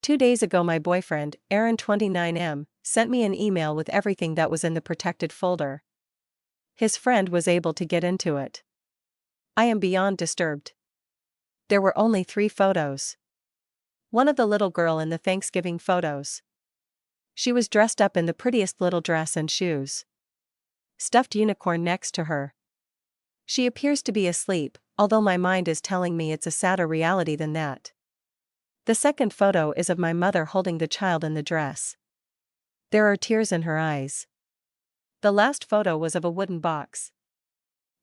2 days ago, my boyfriend, Aaron29M, sent me an email with everything that was in the protected folder. His friend was able to get into it. I am beyond disturbed. There were only 3 photos. One of the little girl in the Thanksgiving photos. She was dressed up in the prettiest little dress and shoes. Stuffed unicorn next to her. She appears to be asleep, although my mind is telling me it's a sadder reality than that. The second photo is of my mother holding the child in the dress. There are tears in her eyes. The last photo was of a wooden box.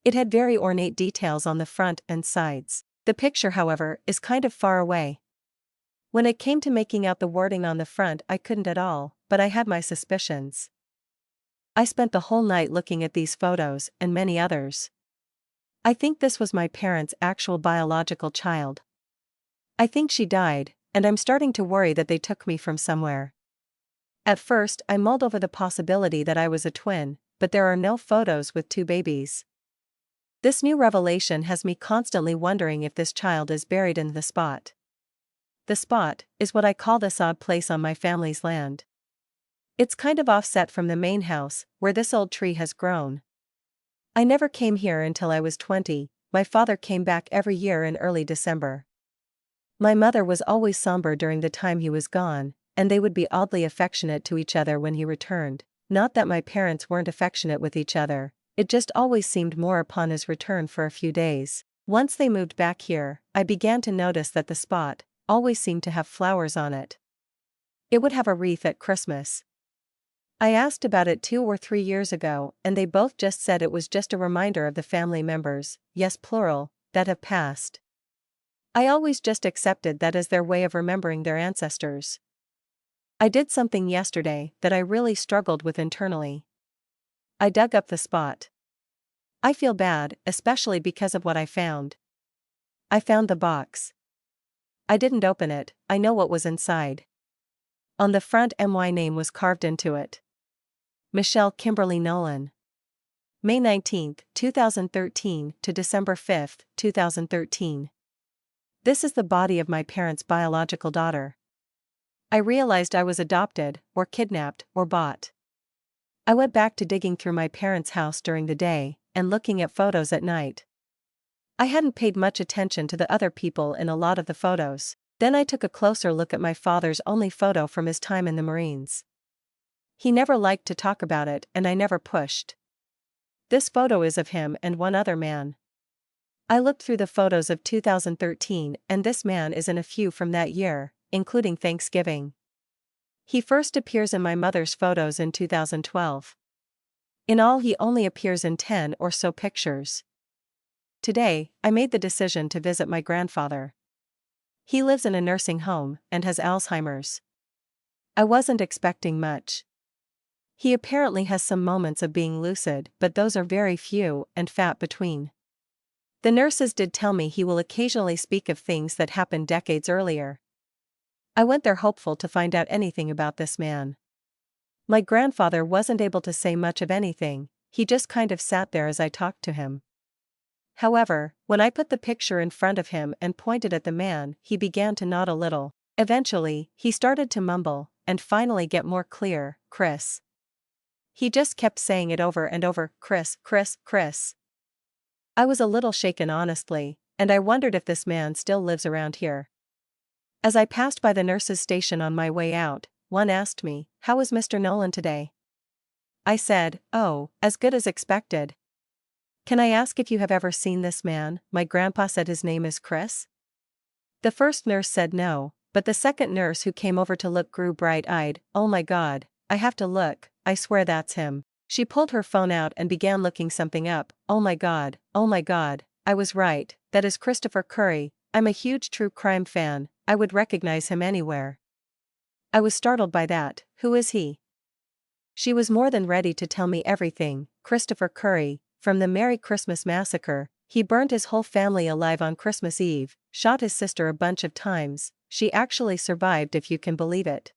It had very ornate details on the front and sides. The picture, however, is kind of far away. When it came to making out the wording on the front, I couldn't at all, but I had my suspicions. I spent the whole night looking at these photos and many others. I think this was my parents' actual biological child. I think she died, and I'm starting to worry that they took me from somewhere. At first, I mulled over the possibility that I was a twin, but there are no photos with 2 babies. This new revelation has me constantly wondering if this child is buried in the spot. The spot is what I call this odd place on my family's land. It's kind of offset from the main house, where this old tree has grown. I never came here until I was 20, my father came back every year in early December. My mother was always somber during the time he was gone, and they would be oddly affectionate to each other when he returned. Not that my parents weren't affectionate with each other, it just always seemed more upon his return for a few days. Once they moved back here, I began to notice that the spot always seemed to have flowers on it. It would have a wreath at Christmas. I asked about it 2 or 3 years ago, and they both just said it was just a reminder of the family members, yes plural, that have passed. I always just accepted that as their way of remembering their ancestors. I did something yesterday that I really struggled with internally. I dug up the spot. I feel bad, especially because of what I found. I found the box. I didn't open it, I know what was inside. On the front, my name was carved into it. Michelle Kimberly Nolan. May 19, 2013 to December 5, 2013. This is the body of my parents' biological daughter. I realized I was adopted, or kidnapped, or bought. I went back to digging through my parents' house during the day, and looking at photos at night. I hadn't paid much attention to the other people in a lot of the photos. Then I took a closer look at my father's only photo from his time in the Marines. He never liked to talk about it, and I never pushed. This photo is of him and one other man. I looked through the photos of 2013, and this man is in a few from that year, including Thanksgiving. He first appears in my mother's photos in 2012. In all, he only appears in 10 or so pictures. Today, I made the decision to visit my grandfather. He lives in a nursing home and has Alzheimer's. I wasn't expecting much. He apparently has some moments of being lucid, but those are very few and far between. The nurses did tell me he will occasionally speak of things that happened decades earlier. I went there hopeful to find out anything about this man. My grandfather wasn't able to say much of anything, he just kind of sat there as I talked to him. However, when I put the picture in front of him and pointed at the man, he began to nod a little. Eventually, he started to mumble, and finally get more clear, Chris. He just kept saying it over and over, Chris, Chris, Chris. I was a little shaken honestly, and I wondered if this man still lives around here. As I passed by the nurse's station on my way out, one asked me, "How is Mr. Nolan today?" I said, "Oh, as good as expected." "Can I ask if you have ever seen this man?" My grandpa said his name is Chris. The first nurse said no, but the second nurse who came over to look grew bright-eyed. "Oh my God, I have to look, I swear that's him." She pulled her phone out and began looking something up. Oh my God, I was right, that is Christopher Curry. I'm a huge true crime fan, I would recognize him anywhere. I was startled by that. Who is he? She was more than ready to tell me everything. Christopher Curry, from the Merry Christmas Massacre. He burned his whole family alive on Christmas Eve, shot his sister a bunch of times, she actually survived if you can believe it.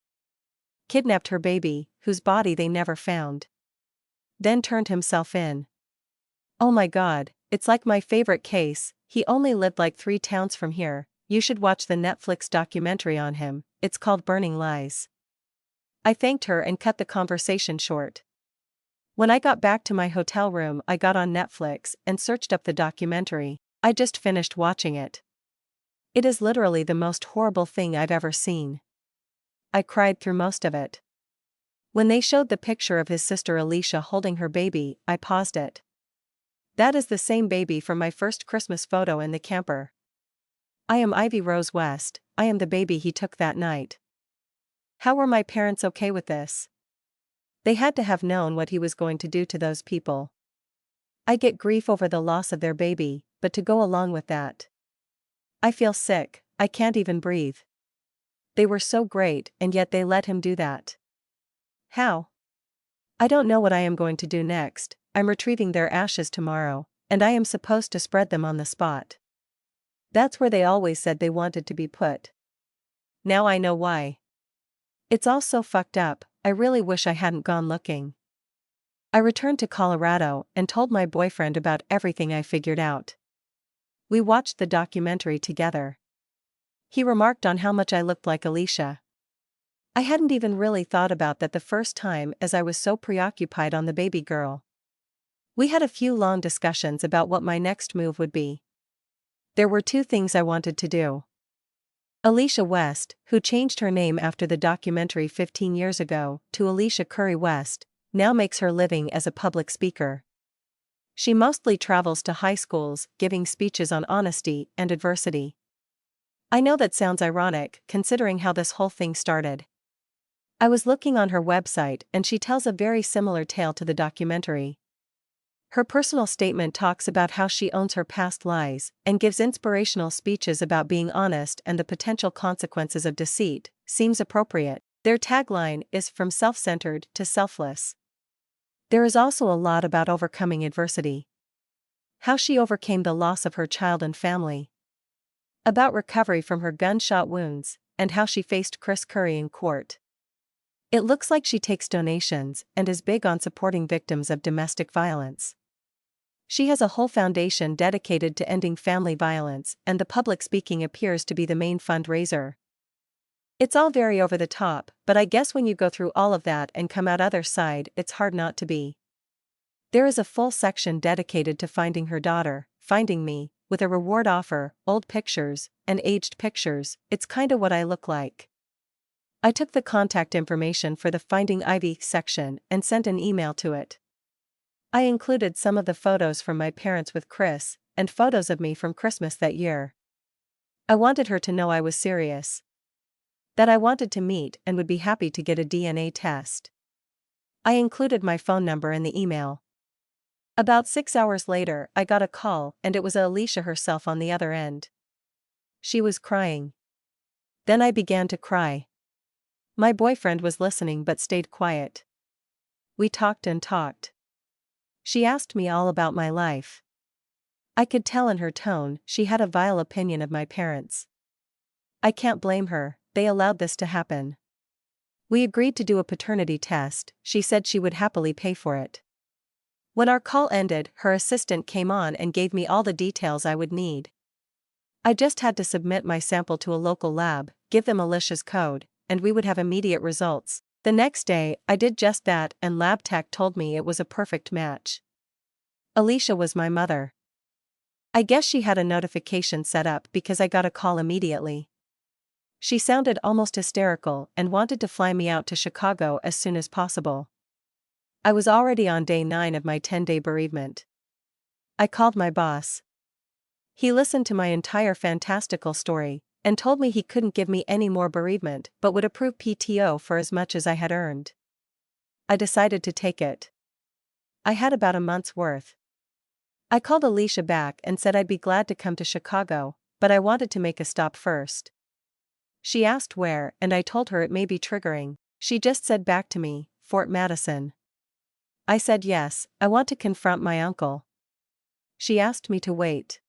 Kidnapped her baby, whose body they never found. Then turned himself in. Oh my God, it's like my favorite case. He only lived like 3 towns from here. you should watch the Netflix documentary on him, it's called Burning Lies. I thanked her and cut the conversation short. When I got back to my hotel room, I got on Netflix and searched up the documentary. I just finished watching it. It is literally the most horrible thing I've ever seen. I cried through most of it. When they showed the picture of his sister Alicia holding her baby, I paused it. That is the same baby from my first Christmas photo in the camper. I am Ivy Rose West, I am the baby he took that night. How were my parents okay with this? They had to have known what he was going to do to those people. I get grief over the loss of their baby, but to go along with that. I feel sick, I can't even breathe. They were so great, and yet they let him do that. How? I don't know what I am going to do next. I'm retrieving their ashes tomorrow, and I am supposed to spread them on the spot. That's where they always said they wanted to be put. Now I know why. It's all so fucked up, I really wish I hadn't gone looking. I returned to Colorado and told my boyfriend about everything I figured out. We watched the documentary together. He remarked on how much I looked like Alicia. I hadn't even really thought about that the first time, as I was so preoccupied on the baby girl. We had a few long discussions about what my next move would be. There were two things I wanted to do. Alicia West, who changed her name after the documentary 15 years ago to Alicia Curry West, now makes her living as a public speaker. She mostly travels to high schools, giving speeches on honesty and adversity. I know that sounds ironic, considering how this whole thing started. I was looking on her website and she tells a very similar tale to the documentary. Her personal statement talks about how she owns her past lies and gives inspirational speeches about being honest and the potential consequences of deceit. Seems appropriate. Their tagline is "From self-centered to selfless." There is also a lot about overcoming adversity. How she overcame the loss of her child and family. About recovery from her gunshot wounds, and how she faced Chris Curry in court. It looks like she takes donations and is big on supporting victims of domestic violence. She has a whole foundation dedicated to ending family violence, and the public speaking appears to be the main fundraiser. It's all very over the top, but I guess when you go through all of that and come out other side, it's hard not to be. There is a full section dedicated to finding her daughter, Finding Me, with a reward offer, old pictures, and aged pictures. It's kinda what I look like. I took the contact information for the Finding Ivy section and sent an email to it. I included some of the photos from my parents with Chris, and photos of me from Christmas that year. I wanted her to know I was serious. That I wanted to meet and would be happy to get a DNA test. I included my phone number in the email. About 6 hours later, I got a call and it was Alicia herself on the other end. She was crying. Then I began to cry. My boyfriend was listening but stayed quiet. We talked and talked. She asked me all about my life. I could tell in her tone she had a vile opinion of my parents. I can't blame her, they allowed this to happen. We agreed to do a paternity test. She said she would happily pay for it. When our call ended, her assistant came on and gave me all the details I would need. I just had to submit my sample to a local lab, give them Alicia's code, and we would have immediate results. The next day, I did just that and lab tech told me it was a perfect match. Alicia was my mother. I guess she had a notification set up because I got a call immediately. She sounded almost hysterical and wanted to fly me out to Chicago as soon as possible. I was already on day 9 of my 10-day bereavement. I called my boss. He listened to my entire fantastical story and told me he couldn't give me any more bereavement but would approve PTO for as much as I had earned. I decided to take it. I had about a month's worth. I called Alicia back and said I'd be glad to come to Chicago, but I wanted to make a stop first. She asked where, and I told her it may be triggering. She just said back to me, Fort Madison. I said yes, I want to confront my uncle. She asked me to wait.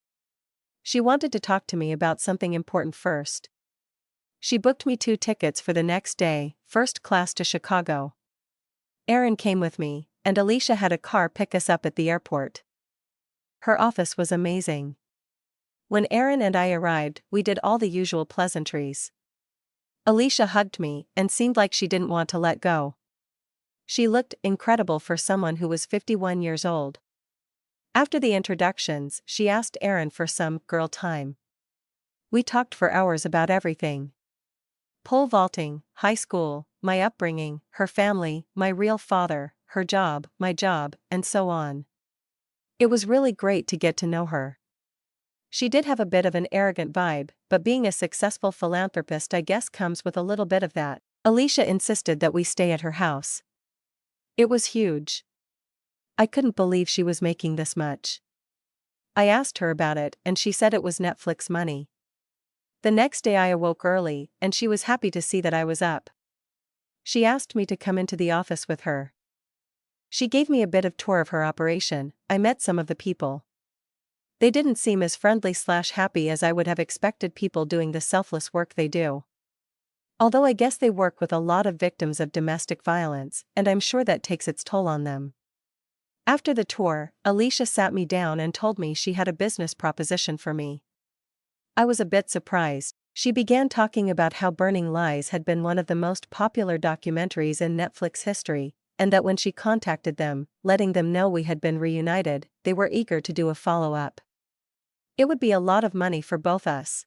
She wanted to talk to me about something important first. She booked me 2 tickets for the next day, first class to Chicago. Aaron came with me, and Alicia had a car pick us up at the airport. Her office was amazing. When Aaron and I arrived, we did all the usual pleasantries. Alicia hugged me and seemed like she didn't want to let go. She looked incredible for someone who was 51 years old. After the introductions, she asked Aaron for some girl time. We talked for hours about everything. Pole vaulting, high school, my upbringing, her family, my real father, her job, my job, and so on. It was really great to get to know her. She did have a bit of an arrogant vibe, but being a successful philanthropist I guess comes with a little bit of that. Alicia insisted that we stay at her house. It was huge. I couldn't believe she was making this much. I asked her about it and she said it was Netflix money. The next day I awoke early and she was happy to see that I was up. She asked me to come into the office with her. She gave me a bit of tour of her operation. I met some of the people. They didn't seem as friendly/happy as I would have expected people doing the selfless work they do. Although I guess they work with a lot of victims of domestic violence, and I'm sure that takes its toll on them. After the tour, Alicia sat me down and told me she had a business proposition for me. I was a bit surprised. She began talking about how Burning Lies had been one of the most popular documentaries in Netflix history, and that when she contacted them, letting them know we had been reunited, they were eager to do a follow-up. It would be a lot of money for both us.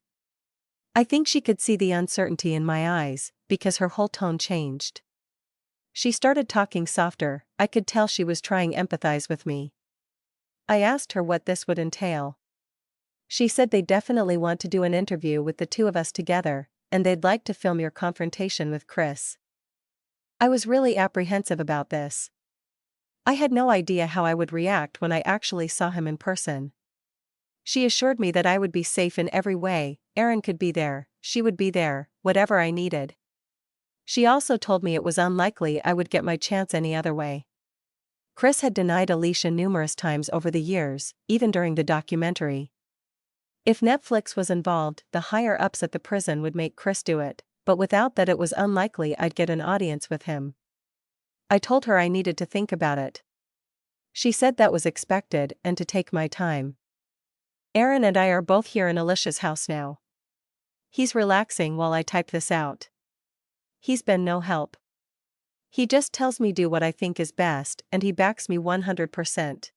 I think she could see the uncertainty in my eyes, because her whole tone changed. She started talking softer. I could tell she was trying to empathize with me. I asked her what this would entail. She said they definitely want to do an interview with the two of us together, and they'd like to film your confrontation with Chris. I was really apprehensive about this. I had no idea how I would react when I actually saw him in person. She assured me that I would be safe in every way. Aaron could be there, she would be there, whatever I needed. She also told me it was unlikely I would get my chance any other way. Chris had denied Alicia numerous times over the years, even during the documentary. If Netflix was involved, the higher-ups at the prison would make Chris do it, but without that it was unlikely I'd get an audience with him. I told her I needed to think about it. She said that was expected and to take my time. Aaron and I are both here in Alicia's house now. He's relaxing while I type this out. He's been no help. He just tells me do what I think is best and he backs me 100%.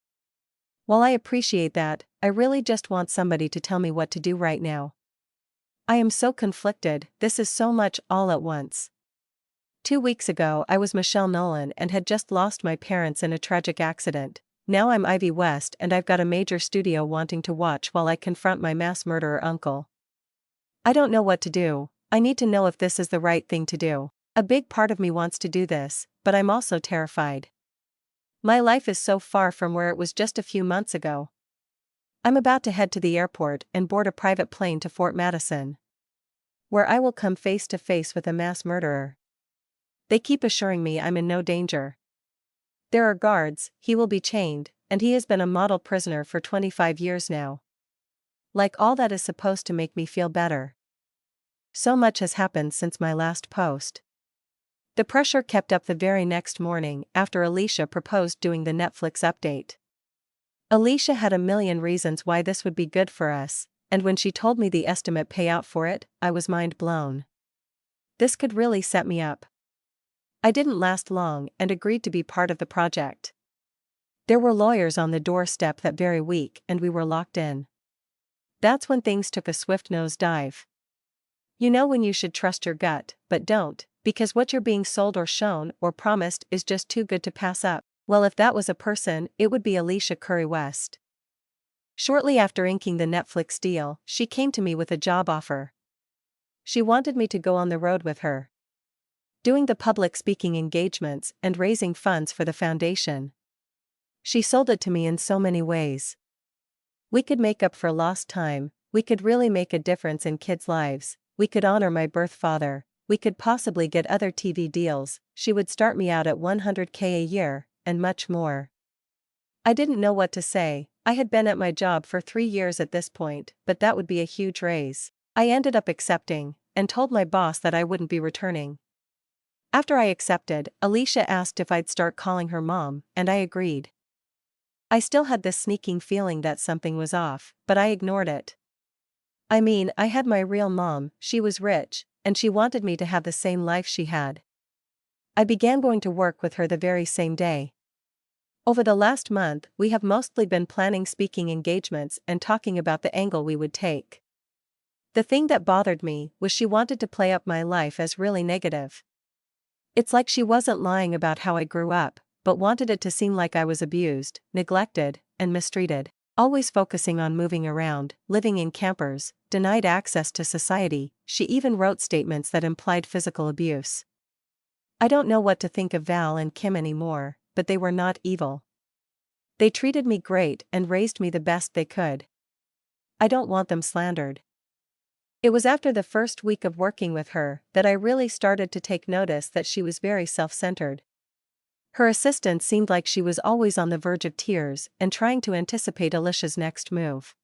While I appreciate that, I really just want somebody to tell me what to do right now. I am so conflicted, this is so much all at once. 2 weeks ago I was Michelle Nolan and had just lost my parents in a tragic accident. Now I'm Ivy West and I've got a major studio wanting to watch while I confront my mass murderer uncle. I don't know what to do. I need to know if this is the right thing to do. A big part of me wants to do this, but I'm also terrified. My life is so far from where it was just a few months ago. I'm about to head to the airport and board a private plane to Fort Madison, where I will come face to face with a mass murderer. They keep assuring me I'm in no danger. There are guards, he will be chained, and he has been a model prisoner for 25 years now. Like all that is supposed to make me feel better. So much has happened since my last post. The pressure kept up the very next morning after Alicia proposed doing the Netflix update. Alicia had a million reasons why this would be good for us, and when she told me the estimate payout for it, I was mind blown. This could really set me up. I didn't last long and agreed to be part of the project. There were lawyers on the doorstep that very week and we were locked in. That's when things took a swift nosedive. You know when you should trust your gut, but don't, because what you're being sold or shown or promised is just too good to pass up. Well, if that was a person, it would be Alicia Curry West. Shortly after inking the Netflix deal, she came to me with a job offer. She wanted me to go on the road with her, doing the public speaking engagements and raising funds for the foundation. She sold it to me in so many ways. We could make up for lost time, we could really make a difference in kids' lives, we could honor my birth father, we could possibly get other TV deals, she would start me out at $100K a year, and much more. I didn't know what to say. I had been at my job for 3 years at this point, but that would be a huge raise. I ended up accepting, and told my boss that I wouldn't be returning. After I accepted, Alicia asked if I'd start calling her mom, and I agreed. I still had this sneaking feeling that something was off, but I ignored it. I mean, I had my real mom, she was rich, and she wanted me to have the same life she had. I began going to work with her the very same day. Over the last month, we have mostly been planning speaking engagements and talking about the angle we would take. The thing that bothered me was she wanted to play up my life as really negative. It's like she wasn't lying about how I grew up, but wanted it to seem like I was abused, neglected, and mistreated. Always focusing on moving around, living in campers, denied access to society. She even wrote statements that implied physical abuse. I don't know what to think of Val and Kim anymore, but they were not evil. They treated me great and raised me the best they could. I don't want them slandered. It was after the first week of working with her that I really started to take notice that she was very self-centered. Her assistant seemed like she was always on the verge of tears and trying to anticipate Alicia's next move.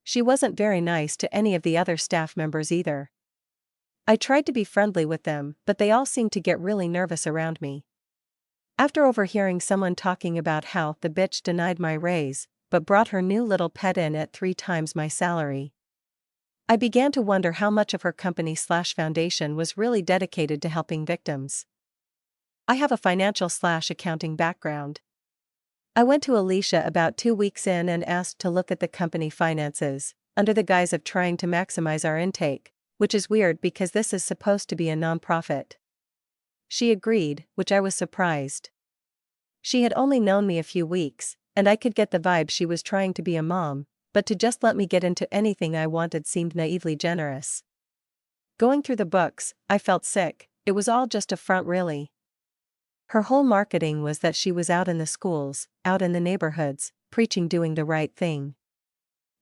She wasn't very nice to any of the other staff members either. I tried to be friendly with them, but they all seemed to get really nervous around me. After overhearing someone talking about how the bitch denied my raise, but brought her new little pet in at 3 times my salary, I began to wonder how much of her company/foundation was really dedicated to helping victims. I have a financial/accounting background. I went to Alicia about 2 weeks in and asked to look at the company finances, under the guise of trying to maximize our intake, which is weird because this is supposed to be a non-profit. She agreed, which I was surprised. She had only known me a few weeks, and I could get the vibe she was trying to be a mom, but to just let me get into anything I wanted seemed naively generous. Going through the books, I felt sick. It was all just a front really. Her whole marketing was that she was out in the schools, out in the neighborhoods, preaching doing the right thing.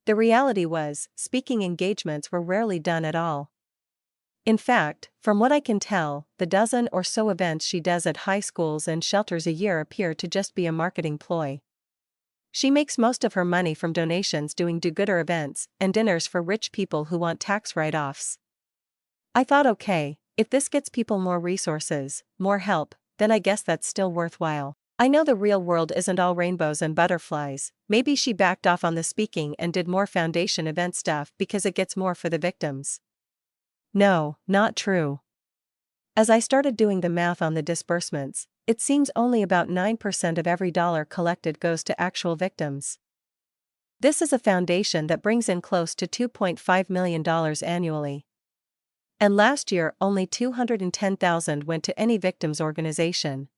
The reality was, speaking engagements were rarely done at all. In fact, from what I can tell, the dozen or so events she does at high schools and shelters a year appear to just be a marketing ploy. She makes most of her money from donations doing do-gooder events and dinners for rich people who want tax write-offs. I thought, okay, if this gets people more resources, more help, then I guess that's still worthwhile. I know the real world isn't all rainbows and butterflies. Maybe she backed off on the speaking and did more foundation event stuff because it gets more for the victims. No, not true. As I started doing the math on the disbursements, it seems only about 9% of every dollar collected goes to actual victims. This is a foundation that brings in close to $2.5 million annually. And last year only $210,000 went to any victims organization.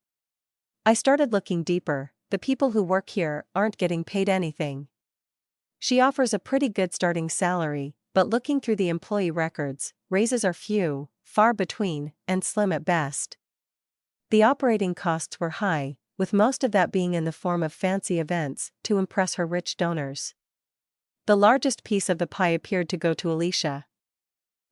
I started looking deeper. The people who work here aren't getting paid anything. She offers a pretty good starting salary, but looking through the employee records, raises are few, far between, and slim at best. The operating costs were high, with most of that being in the form of fancy events to impress her rich donors. The largest piece of the pie appeared to go to Alicia.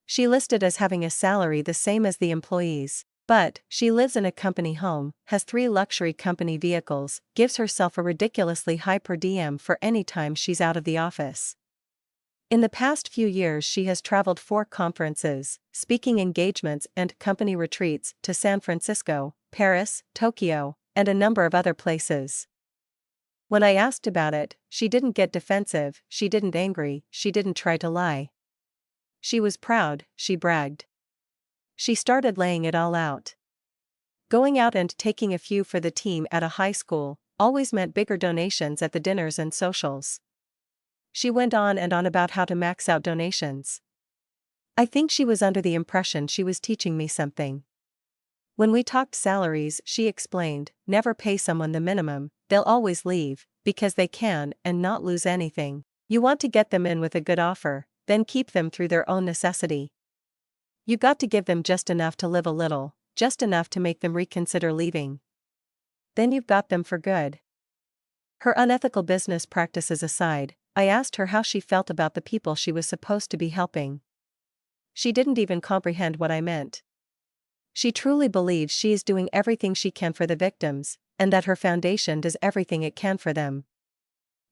She listed as having a salary the same as the employees, but she lives in a company home, has 3 luxury company vehicles, gives herself a ridiculously high per diem for any time she's out of the office. In the past few years she has traveled 4 conferences, speaking engagements and company retreats to San Francisco, Paris, Tokyo, and a number of other places. When I asked about it, she didn't get defensive, she didn't angry, she didn't try to lie. She was proud, she bragged. She started laying it all out. Going out and taking a few for the team at a high school always meant bigger donations at the dinners and socials. She went on and on about how to max out donations. I think she was under the impression she was teaching me something. When we talked salaries, she explained, never pay someone the minimum, they'll always leave, because they can and not lose anything. You want to get them in with a good offer, then keep them through their own necessity. You got to give them just enough to live a little, just enough to make them reconsider leaving. Then you've got them for good. Her unethical business practices aside, I asked her how she felt about the people she was supposed to be helping. She didn't even comprehend what I meant. She truly believes she is doing everything she can for the victims, and that her foundation does everything it can for them.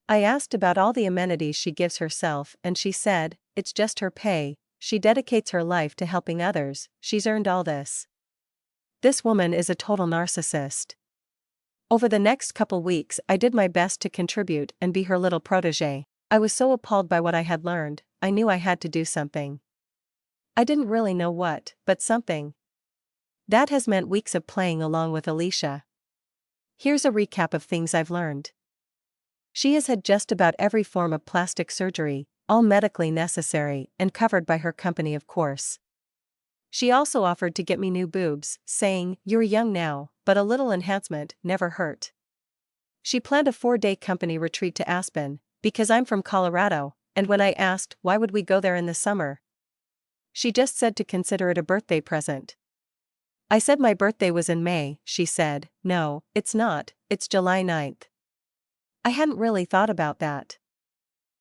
I asked about all the amenities she gives herself and she said, it's just her pay, she dedicates her life to helping others, she's earned all this. This woman is a total narcissist. Over the next couple weeks I did my best to contribute and be her little protégé. I was so appalled by what I had learned, I knew I had to do something. I didn't really know what, but something. That has meant weeks of playing along with Alicia. Here's a recap of things I've learned. She has had just about every form of plastic surgery, all medically necessary and covered by her company, of course. She also offered to get me new boobs, saying, "You're young now, but a little enhancement never hurt." She planned a 4-day company retreat to Aspen, because I'm from Colorado, and when I asked why would we go there in the summer, she just said to consider it a birthday present. I said my birthday was in May. She said, "No, it's not, it's July 9th. I hadn't really thought about that.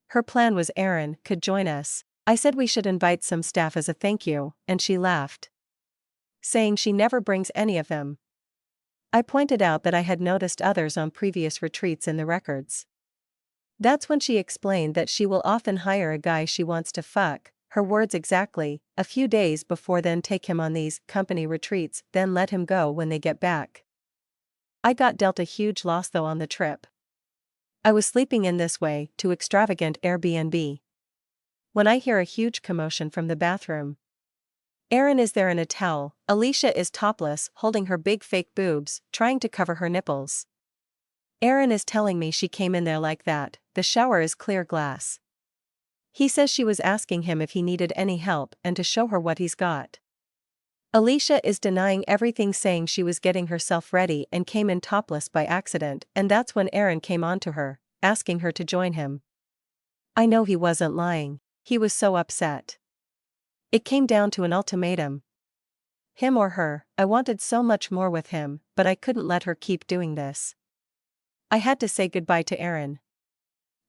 Her plan was Aaron could join us. I said we should invite some staff as a thank you, and she laughed, saying she never brings any of them. I pointed out that I had noticed others on previous retreats in the records. That's when she explained that she will often hire a guy she wants to fuck, her words exactly, a few days before, then take him on these company retreats, then let him go when they get back. I got dealt a huge loss though on the trip. I was sleeping in this way to extravagant Airbnb. When I hear a huge commotion from the bathroom. Aaron is there in a towel, Alicia is topless, holding her big fake boobs, trying to cover her nipples. Aaron is telling me she came in there like that, the shower is clear glass. He says she was asking him if he needed any help and to show her what he's got. Alicia is denying everything, saying she was getting herself ready and came in topless by accident, and that's when Aaron came on to her, asking her to join him. I know he wasn't lying. He was so upset. It came down to an ultimatum. Him or her. I wanted so much more with him, but I couldn't let her keep doing this. I had to say goodbye to Aaron.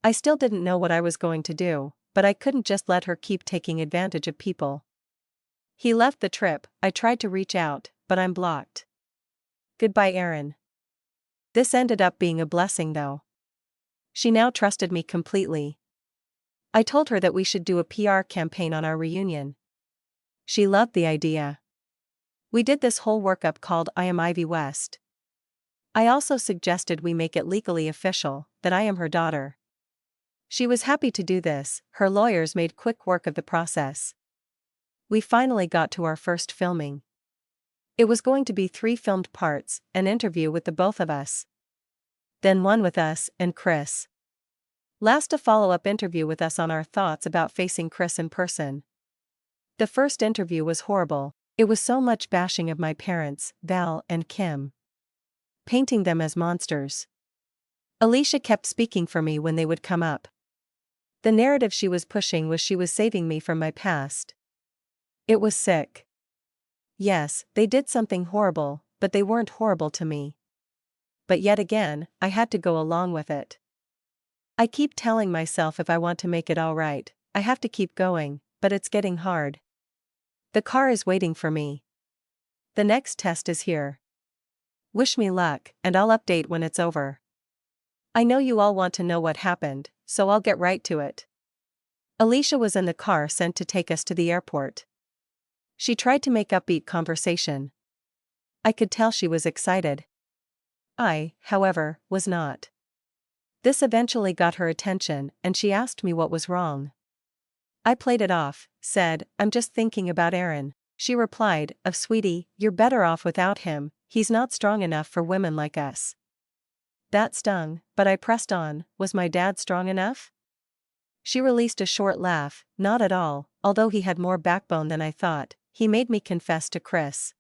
I still didn't know what I was going to do, but I couldn't just let her keep taking advantage of people. He left the trip. I tried to reach out, but I'm blocked. Goodbye, Aaron. This ended up being a blessing though. She now trusted me completely. I told her that we should do a PR campaign on our reunion. She loved the idea. We did this whole workup called I Am Ivy West. I also suggested we make it legally official that I am her daughter. She was happy to do this. Her lawyers made quick work of the process. We finally got to our first filming. It was going to be 3 filmed parts, an interview with the both of us. Then one with us and Chris. Last, a follow-up interview with us on our thoughts about facing Chris in person. The first interview was horrible. It was so much bashing of my parents, Val and Kim. Painting them as monsters. Alicia kept speaking for me when they would come up. The narrative she was pushing was she was saving me from my past. It was sick. Yes, they did something horrible, but they weren't horrible to me. But yet again, I had to go along with it. I keep telling myself if I want to make it all right, I have to keep going, but it's getting hard. The car is waiting for me. The next test is here. Wish me luck, and I'll update when it's over. I know you all want to know what happened, so I'll get right to it. Alicia was in the car sent to take us to the airport. She tried to make upbeat conversation. I could tell she was excited. I, however, was not. This eventually got her attention, and she asked me what was wrong. I played it off, said, "I'm just thinking about Aaron." She replied, "Sweetie, you're better off without him, he's not strong enough for women like us." That stung, but I pressed on. Was my dad strong enough? She released a short laugh. Not at all, although he had more backbone than I thought. He made me confess to Chris.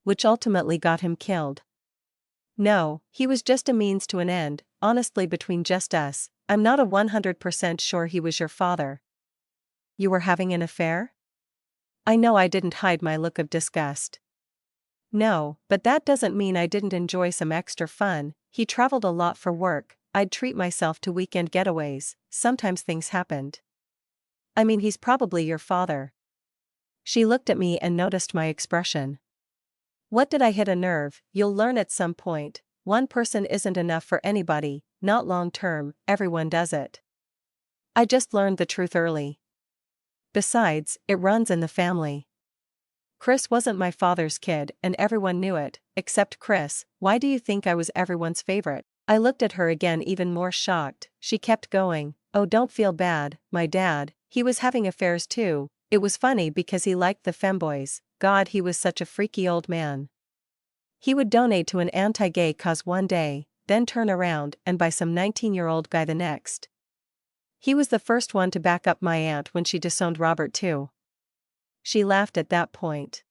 Which ultimately got him killed. No, he was just a means to an end. Honestly, between just us, I'm not 100% sure he was your father. You were having an affair? I know I didn't hide my look of disgust. No, but that doesn't mean I didn't enjoy some extra fun. He traveled a lot for work. I'd treat myself to weekend getaways. Sometimes things happened. I mean, he's probably your father. She looked at me and noticed my expression. What did I hit a nerve? You'll learn at some point. One person isn't enough for anybody, not long term, everyone does it. I just learned the truth early. Besides, it runs in the family. Chris wasn't my father's kid, and everyone knew it, except Chris. Why do you think I was everyone's favorite? I looked at her again, even more shocked. She kept going. Oh, don't feel bad, my dad, He was having affairs too. It was funny because he liked the femboys. God, he was such a freaky old man. He would donate to an anti-gay cause one day, then turn around and buy some 19-year-old guy the next. He was the first one to back up my aunt when she disowned Robert too. She laughed at that point.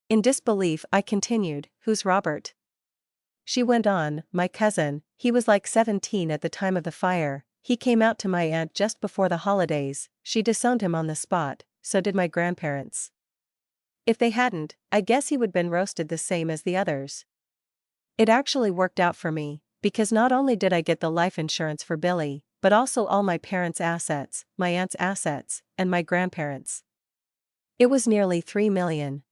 In disbelief, I continued, "Who's Robert?" She went on, "My cousin, he was like 17 at the time of the fire. He came out to my aunt just before the holidays. She disowned him on the spot, so did my grandparents. If they hadn't, I guess he would been roasted the same as the others. It actually worked out for me, because not only did I get the life insurance for Billy, but also all my parents' assets, my aunt's assets, and my grandparents'. It was nearly $3 million.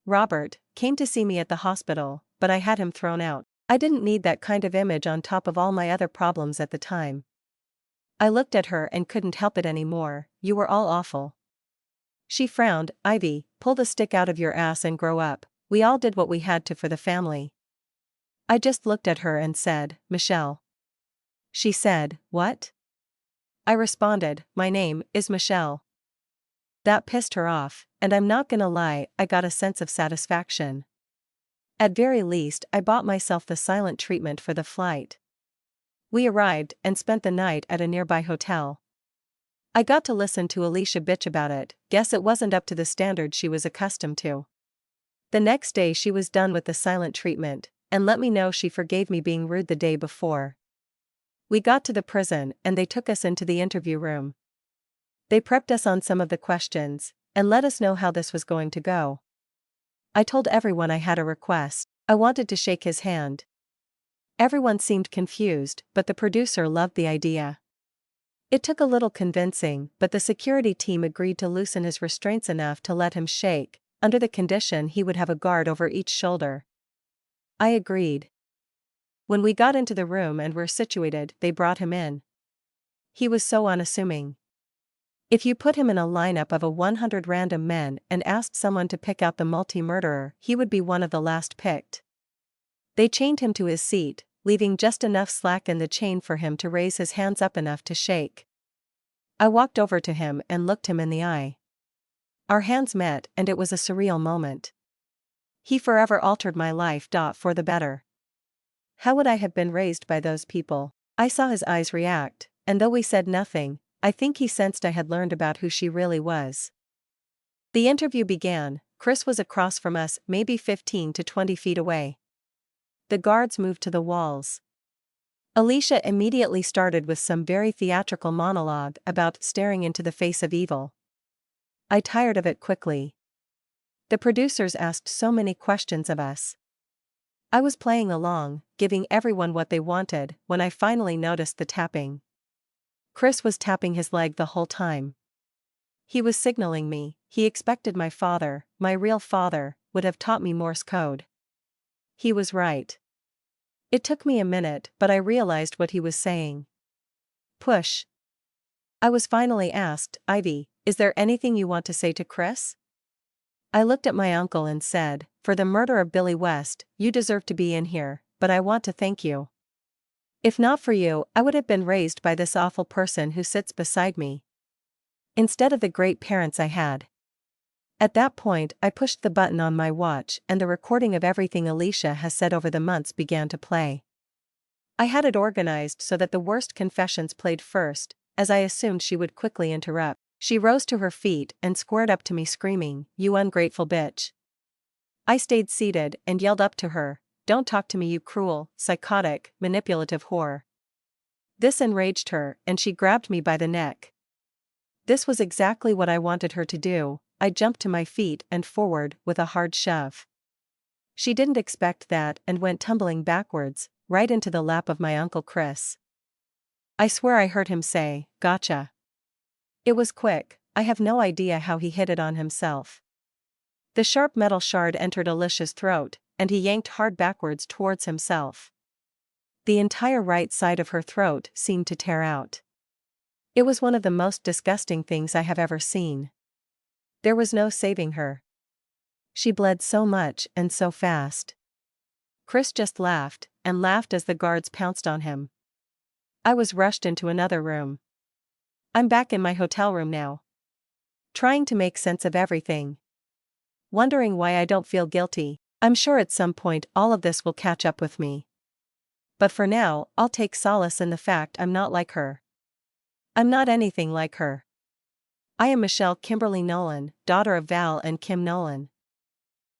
Robert came to see me at the hospital, but I had him thrown out. I didn't need that kind of image on top of all my other problems at the time." I looked at her and couldn't help it anymore. "You were all awful." She frowned. "Ivy, pull the stick out of your ass and grow up. We all did what we had to for the family." I just looked at her and said, "Michelle." She said, "What?" I responded, "My name is Michelle." That pissed her off, and I'm not gonna lie, I got a sense of satisfaction. At very least, I bought myself the silent treatment for the flight. We arrived and spent the night at a nearby hotel. I got to listen to Alicia bitch about it. Guess it wasn't up to the standard she was accustomed to. The next day she was done with the silent treatment, and let me know she forgave me being rude the day before. We got to the prison and they took us into the interview room. They prepped us on some of the questions, and let us know how this was going to go. I told everyone I had a request. I wanted to shake his hand. Everyone seemed confused, but the producer loved the idea. It took a little convincing, but the security team agreed to loosen his restraints enough to let him shake, under the condition he would have a guard over each shoulder. I agreed. When we got into the room and were situated, they brought him in. He was so unassuming. If you put him in a lineup of 100 random men and asked someone to pick out the multi-murderer, he would be one of the last picked. They chained him to his seat, leaving just enough slack in the chain for him to raise his hands up enough to shake. I walked over to him and looked him in the eye. Our hands met and it was a surreal moment. He forever altered my life for the better. How would I have been raised by those people? I saw his eyes react, and though we said nothing, I think he sensed I had learned about who she really was. The interview began. Chris was across from us, maybe 15 to 20 feet away. The guards moved to the walls. Alicia immediately started with some very theatrical monologue about staring into the face of evil. I tired of it quickly. The producers asked so many questions of us. I was playing along, giving everyone what they wanted, when I finally noticed the tapping. Chris was tapping his leg the whole time. He was signaling me. He expected my father, my real father, would have taught me Morse code. He was right. It took me a minute, but I realized what he was saying. Push. I was finally asked, "Ivy, is there anything you want to say to Chris?" I looked at my uncle and said, "For the murder of Billy West, you deserve to be in here, but I want to thank you. If not for you, I would have been raised by this awful person who sits beside me, instead of the great parents I had." At that point, I pushed the button on my watch and the recording of everything Alicia has said over the months began to play. I had it organized so that the worst confessions played first, as I assumed she would quickly interrupt. She rose to her feet and squared up to me screaming, "You ungrateful bitch." I stayed seated and yelled up to her, "Don't talk to me, you cruel, psychotic, manipulative whore." This enraged her and she grabbed me by the neck. This was exactly what I wanted her to do. I jumped to my feet and forward with a hard shove. She didn't expect that and went tumbling backwards, right into the lap of my Uncle Chris. I swear I heard him say, "Gotcha." It was quick. I have no idea how he hit it on himself. The sharp metal shard entered Alicia's throat, and he yanked hard backwards towards himself. The entire right side of her throat seemed to tear out. It was one of the most disgusting things I have ever seen. There was no saving her. She bled so much and so fast. Chris just laughed, and laughed as the guards pounced on him. I was rushed into another room. I'm back in my hotel room now. Trying to make sense of everything. Wondering why I don't feel guilty. I'm sure at some point all of this will catch up with me. But for now, I'll take solace in the fact I'm not like her. I'm not anything like her. I am Michelle Kimberly Nolan, daughter of Val and Kim Nolan.